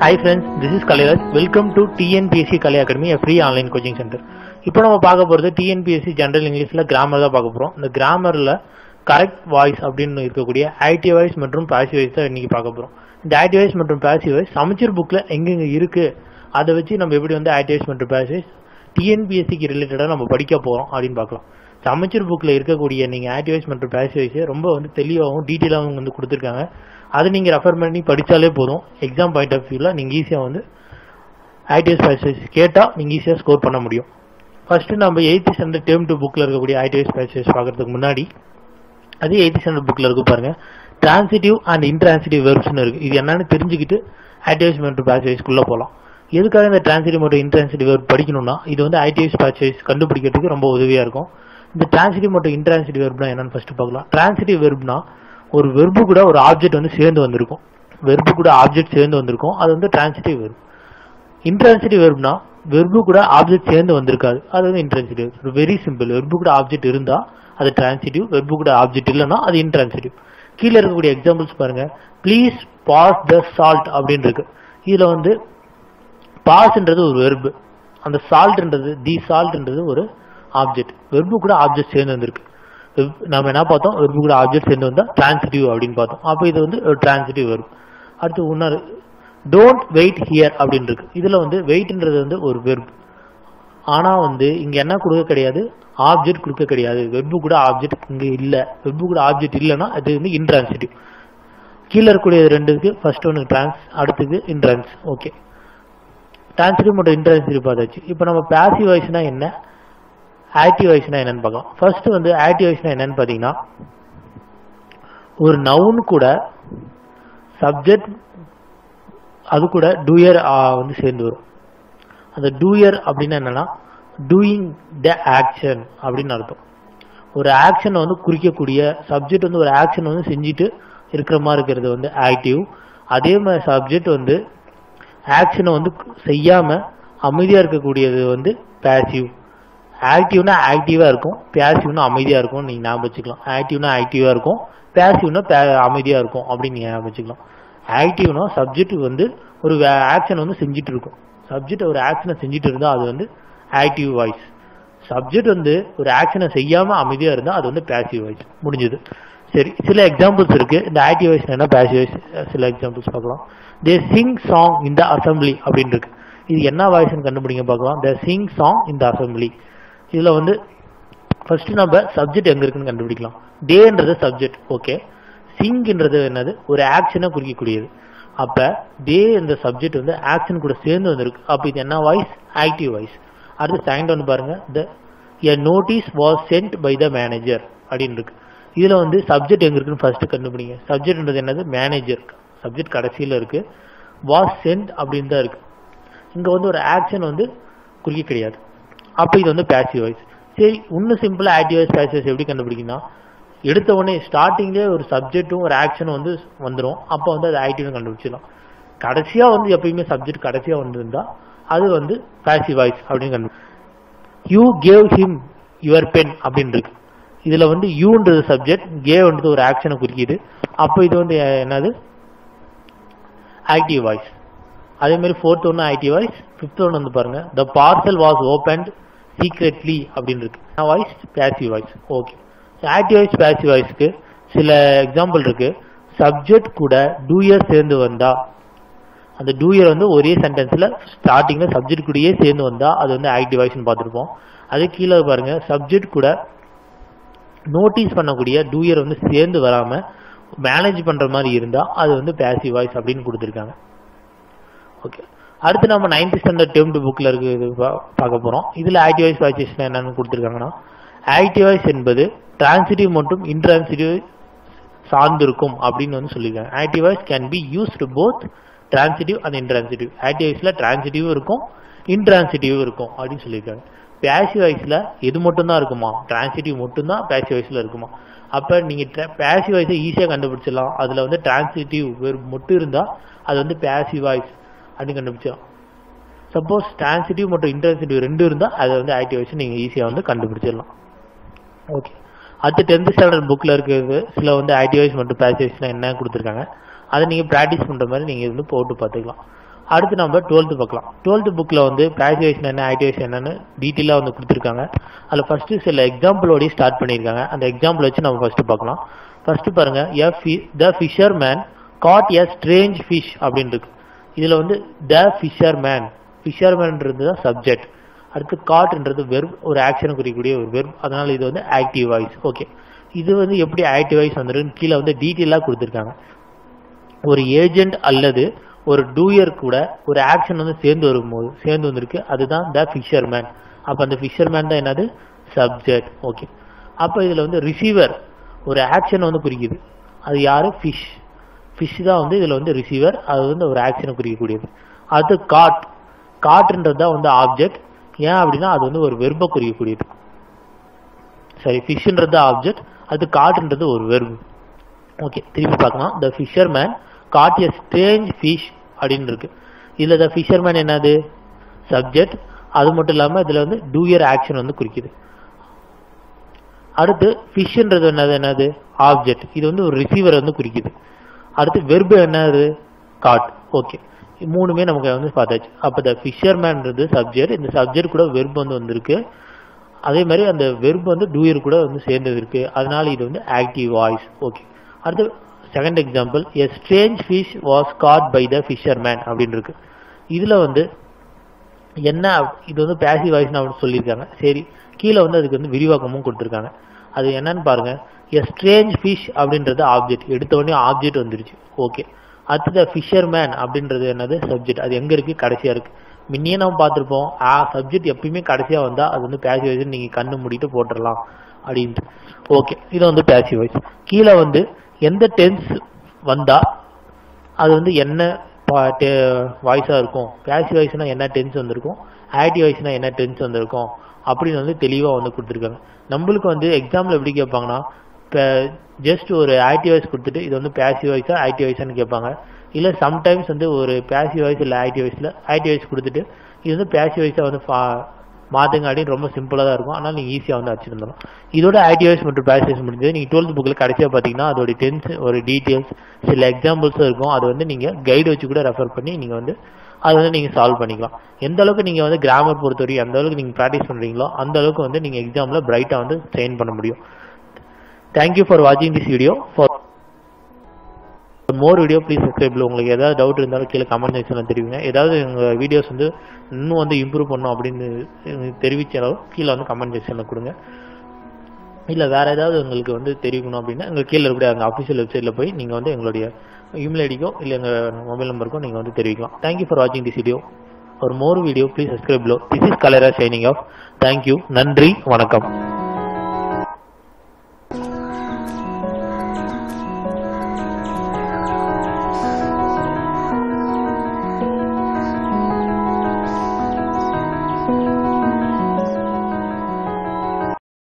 Hi friends, this is Kaliraj. Welcome to TNPSC Kali Academy, a free online coaching center. இப்போ நம்ம பார்க்க போறது TNPSC general இங்கிலீஷ்ல grammar தான் பார்க்க போறோம். இந்த கிராமர்ல கரெக்ட் வாய்ஸ் அப்படின்னு இருக்கக்கூடிய ஆக்டிவ் வாய்ஸ் மற்றும் பாசிவ் வாய்ஸ் தான் இன்னைக்கு பார்க்க போறோம். இந்த ஆக்டிவ் வாய்ஸ் மற்றும் பாசிவ் வாய்ஸ் சமச்சீர் புக்ல எங்கெங்க இருக்கு அதை வச்சு நம்ம எப்படி வந்து ஆக்டிவ் வாய்ஸ் மற்றும் பாசிவ் வாய்ஸ் டிஎன்பிஎஸ்சிக்கு ரிலேட்டடா நம்ம படிக்க போறோம் அப்படின்னு பார்க்கலாம். சமச்சீர் புக்ல இருக்கக்கூடிய நீங்க ஆக்டிவ் வாய்ஸ் மற்றும் பாசிவ் வாய்ஸ் ரொம்ப வந்து தெளிவாகவும் டீட்டெயிலாகவும் வந்து கொடுத்துருக்காங்க. அதை நீங்க ரெஃபர் பண்ணி படிச்சாலே போதும். எக்ஸாம் பாயிண்ட் ஆஃப் வியூல நீங்க ஈஸியா வந்து ஆக்டிவ் பாசிவ் கேட்டா நீங்க ஈஸியா ஸ்கோர் பண்ண முடியும். ஃபர்ஸ்ட் நம்ம 8th ஸ்டாண்டர்ட் டேர்ம் 2 புக்ல இருக்கக்கூடிய ஆக்டிவ் பாசிவ் பார்க்கறதுக்கு முன்னாடி அது 8th ஸ்டாண்டர்ட் புக்ல இருக்கு பாருங்க. டிரான்சிட்டிவ் அண்ட் இன்ட்ரான்சிட்டிவ் வெர்ப்ஸ்னு இருக்கு. இது என்னன்னு தெரிஞ்சுக்கிட்டு ஆக்டிவ் மற்றும் பாசிவ் குள்ள போலாம். எதுக்காக இந்த டிரான்சிட்டிவ் மற்றும் இன்ட்ரான்சிட்டிவ் வெர்ப் படிக்கணும்னா இது வந்து ஆக்டிவ் பாசிவ் கண்டுபிடிக்கிறதுக்கு ரொம்ப உதவியா இருக்கும். இந்த டிரான்சிட்டிவ் மற்றும் இன்ட்ரான்சிட்டிவ் வெர்ப்னா என்னன்னு ஃபர்ஸ்ட் பார்க்கலாம். டிரான்சிட்டிவ் வெர்ப்னா ஒரு வெர்பு கூட ஒரு ஆப்ஜெக்ட் வந்து சேர்ந்து வந்திருக்கும். வெர்பு கூட ஆப்ஜெக்ட் சேர்ந்து வந்திருக்கும். அது வந்து டிரான்சிட்டிவ் வெர்ப். இன்ட்ரான்சிட்டிவ் வெர்ப்னா வெர்பு கூட ஆப்ஜெக்ட் சேர்ந்து வந்திருக்காது. அது வந்து இன்ட்ரான்சிட்டிவ். Very simple. வெர்பு கூட ஆப்ஜெக்ட் இருந்தா அது டிரான்சிட்டிவ். வெர்பு கூட ஆப்ஜெக்ட் இல்லைன்னா அது இன்ட்ரான்சிட்டிவ். கீழே இருக்கக்கூடிய எக்ஸாம்பிள்ஸ் பாருங்க. ப்ளீஸ் பாஸ் த சால்ட் அப்படின்னு இருக்கு. இதுல வந்து பாஸ்ன்றது ஒரு வெர்பு, அந்த சால்ட்ன்றது தி சால்ட்ன்றது ஒரு ஆப்ஜெக்ட். வெர்பு கூட ஆப்ஜெக்ட் சேர்ந்து வந்திருக்கு. நம்ம என்ன பார்த்தோம், வெர்பு கூட ஆப்ஜெக்ட் சேர்ந்து வந்தா டிரான்சிட்டிவ் அப்படின்னு பார்த்தோம். அப்போ இது வந்து ஒரு டிரான்சிட்டிவ் வெர்ப். அடுத்து இன்னொரு டோன்ட் வெயிட் ஹியர் அப்படின்னு இருக்கு. இதுல வந்து வெயிட்ன்றது வந்து ஒரு வெர்ப். ஆனா வந்து இங்க என்ன கொடுக்க கிடையாது, ஆப்ஜெக்ட் கொடுக்க கிடையாது. வெர்பு கூட ஆப்ஜெக்ட் இங்க இல்ல. வெர்பு கூட ஆப்ஜெக்ட் இல்லைன்னா அது வந்து இன்ட்ரான்சிட்டிவ். கீழே இருக்கக்கூடிய ரெண்டுக்கு ஃபர்ஸ்ட் ஒன்று டிரான்ஸ், அடுத்தது இன்ட்ரான்ஸ். ஓகே, டிரான்சிட்டிவ் மற்றும் இன்ட்ரான்சிட்டிவ் பார்த்தாச்சு. இப்போ நம்ம பாசிவ் வாய்ஸ்னா என்ன, ஆக்டிவ் வாய்ஸ்னா என்னன்னு பார்க்கலாம். ஃபர்ஸ்ட் வந்து ஆக்டிவ் வாய்ஸ்னா என்னன்னு பாத்தீங்கன்னா ஒரு நவுன் கூட சப்ஜெக்ட் அது கூட டூயர் வந்து சேர்ந்து வரும். அந்த டூயர் அப்படின்னா என்னன்னா டூயிங் த ஆக்ஷன் அப்படின்னு அர்த்தம். ஒரு ஆக்ஷன் வந்து குறிக்கக்கூடிய சப்ஜெக்ட் வந்து ஒரு ஆக்ஷன் வந்து செஞ்சுட்டு இருக்கிற மாதிரி இருக்கிறது வந்து ஆக்டிவ். அதே மாதிரி சப்ஜெக்ட் வந்து ஆக்ஷனை வந்து செய்யாம அமைதியா இருக்கக்கூடியது வந்து பாசிவ். ஆக்டிவ்னா ஆக்டிவா இருக்கும், பாசிவ்னா அமைதியா இருக்கும். நீங்க ஞாபகம் வச்சுக்கலாம். ஆக்டிவ்னா ஆக்டிவா இருக்கும், பாசிவ்னா அமைதியா இருக்கும் அப்படின்னு நீங்க ஞாபகம் வச்சுக்கலாம். ஆக்டிவ்னா சப்ஜெக்ட் வந்து ஒரு ஆக்ஷன் வந்து செஞ்சுட்டு இருக்கும். சப்ஜெக்ட் ஒரு ஆக்ஷனை செஞ்சுட்டு இருந்தா அது வந்து ஆக்டிவ் வாய்ஸ். சப்ஜெக்ட் வந்து ஒரு ஆக்ஷனை செய்யாம அமைதியா இருந்தா அது வந்து பாசிவ் வாய்ஸ். முடிஞ்சது. சரி, சில எக்ஸாம்பிள்ஸ் இருக்கு. இந்த ஆக்டிவ் வாய்ஸ் என்ன, பாசிவ் வாய்ஸ், சில எக்ஸாம்பிள்ஸ் பார்க்கலாம். They sing song in the assembly அப்படின்னு இருக்கு. இது என்ன வாய்ஸ்ன்னு கண்டுபிடிங்க பார்க்கலாம். They sing song in the assembly. இதுல வந்து ஃபர்ஸ்ட் நம்ம சப்ஜெக்ட் எங்க இருக்குன்னு கண்டுபிடிக்கலாம். டேன்றது சப்ஜெக்ட். ஓகே, சிங்ன்றது என்னது, ஒரு ஆக்ஷனை குறிக்கக்கூடியது. அப்ப டே இந்த சப்ஜெக்ட் வந்து ஆக்ஷன் கூட சேர்ந்து வந்திருக்கு. அப்ப இது என்ன வாய்ஸ், ஆக்டிவ் வாய்ஸ். அடுத்து செகண்ட் ஒன்று பாருங்க. a notice was sent by the manager அப்படின்னு இருக்கு. இதுல வந்து சப்ஜெக்ட் எங்க இருக்குன்னு ஃபர்ஸ்ட் கண்டுபிடிங்க. சப்ஜெக்ட்ன்றது என்னது, மேனேஜர். சப்ஜெக்ட் கடைசியில இருக்கு. வாஸ் சென்ட் அப்படின்னு தான் இருக்கு. இங்க வந்து ஒரு ஆக்ஷன் வந்து குறிக்க கிடையாது. அப்ப இது வந்து பாசிவ் வாய்ஸ். சரி, இன்னும் சிம்பிளா ஆக்டிவ் வாய்ஸ் பாசிவ் வாய்ஸ் எப்படி கண்டுபிடிக்கணும், எடுத்த உடனே ஸ்டார்டிங்லேயே ஒரு சப்ஜெக்டும் ஒரு ஆக்ஷனும் வந்து வந்துடும். அப்போ வந்து அது ஆக்டிவ்னு கண்டுபிடிச்சிடலாம். கடைசியா வந்து எப்பயுமே சப்ஜெக்ட் கடைசியா வந்திருந்தா அது வந்து பாசிவ் வாய்ஸ் அப்படின்னு கண்டுபிடி. You gave him your pen அப்படின்னு இருக்கு. இதுல வந்து யூன்றது சப்ஜெக்ட், கேவ்ன்றது ஒரு ஆக்ஷனை குறிக்கிது. அப்போ இது வந்து என்னது, ஆக்டிவ் வாய்ஸ். அதே மாதிரி ஃபோர்த் ஒன்று ஆக்டிவ் வாய்ஸ். ஃபிஃப்த் ஒன்று வந்து பாருங்க. The parcel was opened secretly அப்படின்னு இருக்கு. Voice passive voice. Okay, active voice passive வாய்ஸ்க்கு சில எக்ஸாம்பிள் இருக்கு. சப்ஜெக்ட் கூட டூயர் சேர்ந்து வந்தா, அந்த டூயர் வந்து ஒரே சென்டென்ஸ்ல ஸ்டார்டிங்ல சப்ஜெக்ட் கூடயே சேர்ந்து வந்தா அது வந்து ஆக்டிவ் வாய்ஸ்னு பார்த்துருப்போம். அதே கீழே பாருங்க, சப்ஜெக்ட் கூட நோட்டீஸ் பண்ணக்கூடிய டூயர் வந்து சேர்ந்து வராம மேனேஜ் பண்ற மாதிரி இருந்தா அது வந்து பாசிவ் வாய்ஸ் அப்படின்னு கொடுத்துருக்காங்க. ஓகே, அடுத்து நம்ம 9th ஸ்டாண்டர்ட் டேர்ம் 2 புக்ல இருக்கு பார்க்க போறோம். இதுல ஆக்டிவ் வாய்ஸ் பாசிவ் என்னன்னு கொடுத்துருக்காங்கன்னா, ஆக்டிவ் வாய்ஸ் என்பது டிரான்சிட்டிவ் மற்றும் இன்ட்ரான்சிட்டிவ் சார்ந்திருக்கும் அப்படின்னு வந்து சொல்லியிருக்காங்க. Active voice can be used both transitive and intransitive. Active வாய்ஸ்ல டிரான்சிட்டிவ் இருக்கும், இன்ட்ரான்சிட்டிவ் இருக்கும் அப்படின்னு சொல்லியிருக்காங்க. பாசிவ் வாய்ஸ்ல எது மட்டும் தான் இருக்குமா, டிரான்சிட்டிவ் மட்டும் தான் பாசிவ் வாய்ஸ்ல இருக்குமா. அப்ப நீங்க பாசிவ் வாய்ஸை ஈஸியா கண்டுபிடிச்சிடலாம். அதுல வந்து டிரான்சிட்டிவ் மட்டும் இருந்தா அது வந்து பாசிவ் வாய்ஸ் அப்படின்னு கண்டுபிடிச்சிடலாம். சப்போஸ் டிரான்சிட்டிவ் மற்றும் இன்ட்ரான்சிட்டிவ் ரெண்டும் இருந்தா அதை வந்து ஆக்டிவ் வாய்ஸ் நீங்க ஈஸியா வந்து கண்டுபிடிச்சிடலாம். ஓகே, அடுத்து 10th ஸ்டாண்டர்ட் புக்ல இருக்கிறது சில வந்து ஆக்டிவ் வாய்ஸ் மற்றும் பாசிவ் வாய்ஸ்லாம் என்ன கொடுத்துருக்காங்க, அதை நீங்க பிராக்டிஸ் பண்ற மாதிரி நீங்க வந்து போட்டு பார்த்துக்கலாம். அடுத்து நம்ம 12th பார்க்கலாம். 12th புக்ல வந்து பாசிவ் வாய்ஸ் என்ன, ஆக்டிவ் வாய்ஸ் என்னன்னு டீட்டெயிலா வந்து கொடுத்துருக்காங்க. அதுல ஃபர்ஸ்ட் சில எக்ஸாம்பிளோட ஸ்டார்ட் பண்ணியிருக்காங்க. அந்த எக்ஸாம்பிள் வச்சு நம்ம ஃபர்ஸ்ட் பார்க்கலாம். ஃபர்ஸ்ட் பாருங்க, the fisherman caught a strange fish அப்படின்னு இருக்கு. இதுல வந்து த ஃபிஷர்மேன், ஃபிஷர்மேன்ன்றது தான் சப்ஜெக்ட். அடுத்து காட்ன்றது வெர்ப், ஒரு ஆக்ஷனை குறிக்கக்கூடிய ஒரு வெர்ப். அதனால இது வந்து ஆக்டிவ் வாய்ஸ். ஓகே, இது வந்து எப்படி ஆக்டிவ் வாய்ஸ் வந்துருன்னு கீழே வந்து டீட்டெயிலா கொடுத்துருக்காங்க. ஒரு ஏஜென்ட் அல்லது ஒரு டூயர் கூட ஒரு ஆக்ஷன் வந்து சேர்ந்து வந்திருக்கு, அதுதான் த ஃபிஷர்மேன். அப்ப அந்த ஃபிஷர்மேன் தான் என்னது, சப்ஜெக்ட். ஓகே, அப்ப இதுல வந்து ரிசீவர் ஒரு ஆக்ஷன் வந்து குறிக்குது, அது யாரு, ஃபிஷ். ஃபிஷ் தான் வந்து இதுல வந்து ரிசீவர், அது வந்து ஒரு ஆக்ஷனை குறிக்கக்கூடியது. அது காட்ன்றது தான் வந்து ஆப்ஜெக்ட். ஏன் அப்படின்னா அது வந்து ஒரு வெர்பை குறிக்கக்கூடியது. சரி, ஃபிஷ்ன்றது ஆப்ஜெக்ட், அது காட்ன்றது ஒரு வெர்பு. ஓகே, திருப்பி பார்க்கலாம். The fisherman caught a strange fish அப்படின்னு இருக்கு. இதுல த ஃபிஷர்மேன் என்னது, சப்ஜெக்ட். அது மட்டும் இல்லாம இதுல வந்து டூயர் ஆக்ஷன் வந்து குறிக்குது. அடுத்து ஃபிஷ்ன்றது என்னது, ஆப்ஜெக்ட். இது வந்து ஒரு ரிசீவர் வந்து குறிக்குது. அடுத்து வெர்பு என்னது, காட். ஓகே, மூணுமே நமக்கு வந்து பார்த்தாச்சு. அப்ப த ஃபிஷர்மேன்றது சப்ஜெக்ட், இந்த சப்ஜெக்ட் கூட வெர்பு வந்து வந்திருக்கு. அதே மாதிரி அந்த வெர்பு வந்து டூயர் கூட வந்து சேர்ந்தது இருக்கு, அதனால இது வந்து ஆக்டிவ் வாய்ஸ். ஓகே, அடுத்து second example, a strange fish was caught by the fisherman அப்படின்னு இருக்கு. இதுல வந்து என்ன, இது வந்து பாசிவ் வாய்ஸ் அப்படின்னு சொல்லியிருக்காங்க. சரி, கீழே வந்து அதுக்கு வந்து விரிவாக்கமும் கொடுத்துருக்காங்க. அது என்னன்னு பாருங்க. எ ஸ்ட்ரேஞ்ச் ஃபிஷ் அப்படின்றது ஆப்ஜெக்ட், எடுத்த உடனே ஆப்ஜெக்ட் வந்துருச்சு. ஓகே, அடுத்தது ஃபிஷர்மேன் அப்படின்றது என்னது, சப்ஜெக்ட். அது எங்க இருக்கு, கடைசியா இருக்கு. முன்னே நம்ம பார்த்திருப்போம், சப்ஜெக்ட் எப்பயுமே கடைசியா வந்தா அது வந்து பாசிவ் வாய்ஸ், நீங்க கண்ணு மூடிட்டு போட்டுடலாம் அப்படின்ட்டு. ஓகே, இது வந்து பாசிவ் வாய்ஸ். கீழே வந்து எந்த டென்ஸ் வந்தா அது வந்து என்ன வாய்ஸா இருக்கும், பாசிவ் வாய்ஸ்னா என்ன டென்ஸ் வந்திருக்கும், ஆக்டிவ் வாய்ஸ்னா என்ன டென்ஸ் வந்திருக்கும் அப்படின்னு வந்து தெளிவா வந்து கொடுத்துருக்காங்க. நம்மளுக்கு வந்து எக்ஸாம்பிள் எப்படி கேட்பாங்கன்னா, ஜஸ்ட் ஒரு ஆக்டிவ் வாய்ஸ் கொடுத்துட்டு இது வந்து பாசிவ் வாய்ஸா ஆக்டிவ் வாய்ஸான்னு கேட்பாங்க. இல்ல சம்டைம்ஸ் வந்து ஒரு பாசிவ் வாய்ஸ் இல்ல ஆக்டிவ் வாய்ஸ் கொடுத்துட்டு இது வந்து பாசிவ் வாய்ஸா வந்து மாத்துங்க அப்படின்னு ரொம்ப சிம்பிளா தான் இருக்கும். ஆனால் நீங்க ஈஸியா வந்து அடிச்சிருந்தோம். இதோட ஆக்டிவ் வாய்ஸ் மற்றும் பாசிவ் வாய்ஸ் முடிஞ்சது. நீங்க 12th புக்ல கடைசியா பாத்தீங்கன்னா அதோட டென்ஸ், ஒரு டீடைல்ஸ், சில எக்ஸாம்பிள்ஸும் இருக்கும். அது வந்து நீங்க கைடு வச்சு கூட ரெஃபர் பண்ணி நீங்க வந்து அதை வந்து நீங்க சால்வ் பண்ணிக்கலாம். எந்த அளவுக்கு நீங்க வந்து கிராமர் பொறுத்தவரைக்கும் எந்த அளவுக்கு நீங்க ப்ராக்டிஸ் பண்றீங்களோ அந்த அளவுக்கு வந்து நீங்க எக்ஸாம்ல பிரைட்டா வந்து ட்ரெயின் பண்ண முடியும். தேங்க்யூ ஃபார் வாட்சிங் this video. For more video please subscribe. உங்களுக்கு ஏதாவது டவுட் இருந்தாலும் கீழே கமெண்ட் செக்ஷன்ல தெரிவிங்க. ஏதாவது எங்கள் வீடியோஸ் வந்து இன்னும் வந்து இம்ப்ரூவ் பண்ணணும் அப்படின்னு தெரிவிச்சாலும் கீழே வந்து கமெண்ட் செக்ஷன்ல கொடுங்க. இல்லை வேற ஏதாவது உங்களுக்கு வந்து தெரிவிக்கணும் அப்படின்னா எங்கள் கீழே இருக்கக்கூடிய அந்த அஃபிஷியல் வெப்சைட்ல போய் நீங்கள் வந்து எங்களுடைய இமெயில் ஐடிக்கோ இல்லை எங்கள் மொபைல் நம்பருக்கோ நீங்கள் வந்து தெரிவிக்கலாம். தேங்க்யூ ஃபார் வாட்சிங் this video. For more video please subscribe. This is கலரா ஷைனிங் ஆஃப். தேங்க்யூ, நன்றி, வணக்கம்.